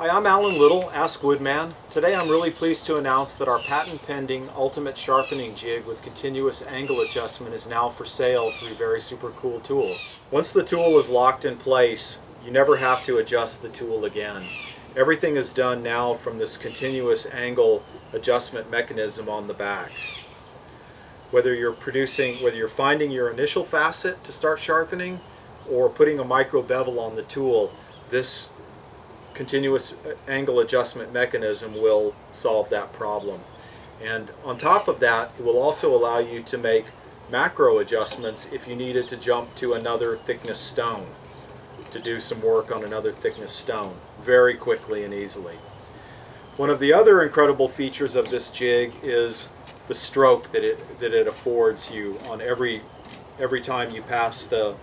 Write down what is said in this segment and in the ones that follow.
Hi, I'm Alan Little, Ask Woodman. Today I'm really pleased to announce that our patent-pending Ultimate Sharpening Jig with continuous angle adjustment is now for sale through VerySuperCool Tools. Once the tool is locked in place, you never have to adjust the tool again. Everything is done now from this continuous angle adjustment mechanism on the back. Whether you're finding your initial facet to start sharpening or putting a micro bevel on the tool, this continuous angle adjustment mechanism will solve that problem. And on top of that, it will also allow you to make macro adjustments if you needed to jump to another thickness stone, to do some work on another thickness stone very quickly and easily. One of the other incredible features of this jig is the stroke that it affords you on every time you pass the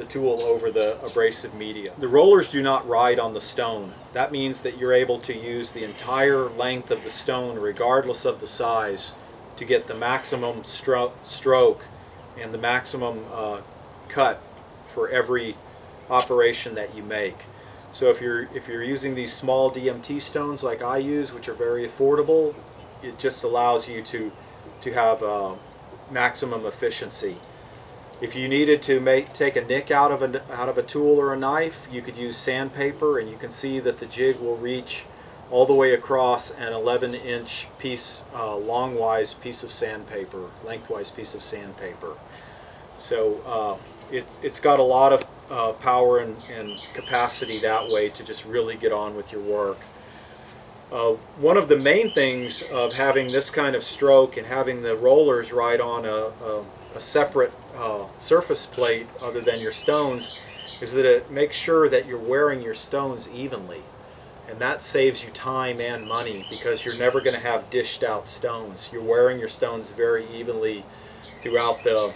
tool over the abrasive media. The rollers do not ride on the stone. That means that you're able to use the entire length of the stone regardless of the size to get the maximum stroke and the maximum cut for every operation that you make. So if you're using these small DMT stones like I use, which are very affordable, it just allows you to have maximum efficiency. If you needed to take a nick out of a tool or a knife, you could use sandpaper, and you can see that the jig will reach all the way across an 11-inch piece, lengthwise piece of sandpaper. So it's got a lot of power and capacity that way to just really get on with your work. One of the main things of having this kind of stroke and having the rollers ride on a separate surface plate other than your stones is that it makes sure that you're wearing your stones evenly, and that saves you time and money because you're never going to have dished out stones. You're wearing your stones very evenly throughout the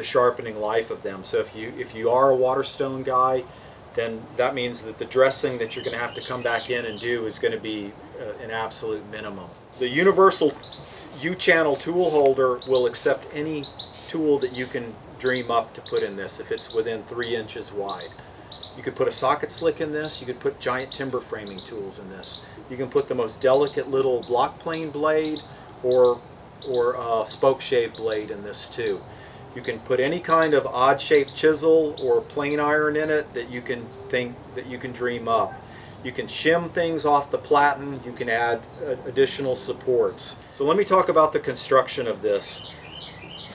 sharpening life of them. So if you are a waterstone guy, then that means that the dressing that you're going to have to come back in and do is going to be an absolute minimum. The universal U-channel tool holder will accept any tool that you can dream up to put in this if it's within 3 inches wide. You could put a socket slick in this, you could put giant timber framing tools in this. You can put the most delicate little block plane blade or spoke shave blade in this too. You can put any kind of odd shaped chisel or plane iron in it that you can dream up. You can shim things off the platen, you can add additional supports. So let me talk about the construction of this.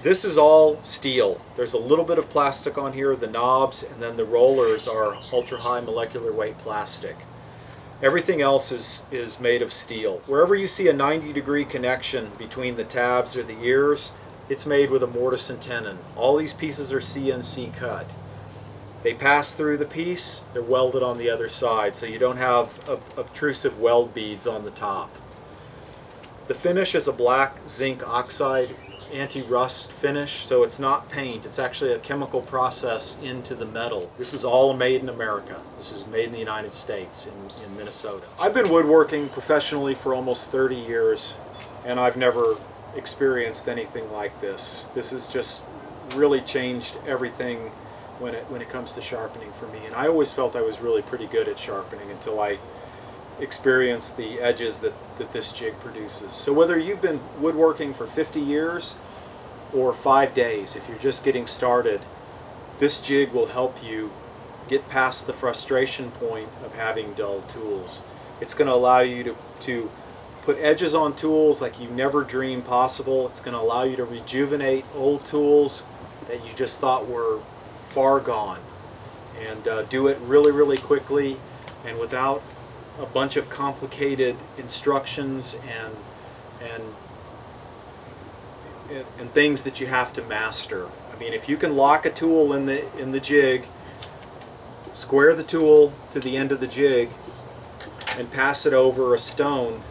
This is all steel. There's a little bit of plastic on here, the knobs, and then the rollers are ultra high molecular weight plastic. Everything else is made of steel. Wherever you see a 90-degree connection between the tabs or the ears, it's made with a mortise and tenon. All these pieces are CNC cut. They pass through the piece, they're welded on the other side, so you don't have obtrusive weld beads on the top. The finish is a black zinc oxide anti-rust finish, so it's not paint, it's actually a chemical process into the metal. This is all made in America. This is made in the United States, in Minnesota. I've been woodworking professionally for almost 30 years, and I've never experienced anything like this. This has just really changed everything when it comes to sharpening for me. And I always felt I was really pretty good at sharpening until I experienced the edges that this jig produces. So whether you've been woodworking for 50 years or 5 days, if you're just getting started, this jig will help you get past the frustration point of having dull tools. It's going to allow you to put edges on tools like you never dreamed possible. It's going to allow you to rejuvenate old tools that you just thought were far gone, and do it really, really quickly and without a bunch of complicated instructions and things that you have to master. I mean, if you can lock a tool in the jig, square the tool to the end of the jig, and pass it over a stone,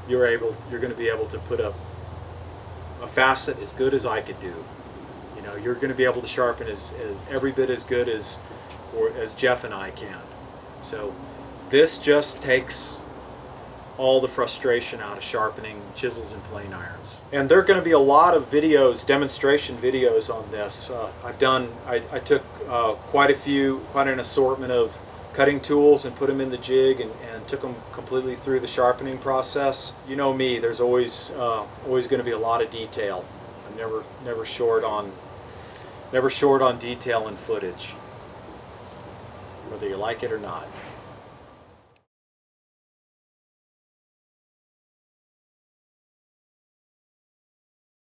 you're going to be able to put up a facet as good as I could do. You know, you're going to be able to sharpen as every bit as good as Jeff and I can. So this just takes all the frustration out of sharpening chisels and plane irons. And there are going to be a lot of videos, demonstration videos on this. I took quite an assortment of cutting tools and put them in the jig and took them completely through the sharpening process. You know me, there's always going to be a lot of detail. I'm never short on detail and footage, whether you like it or not.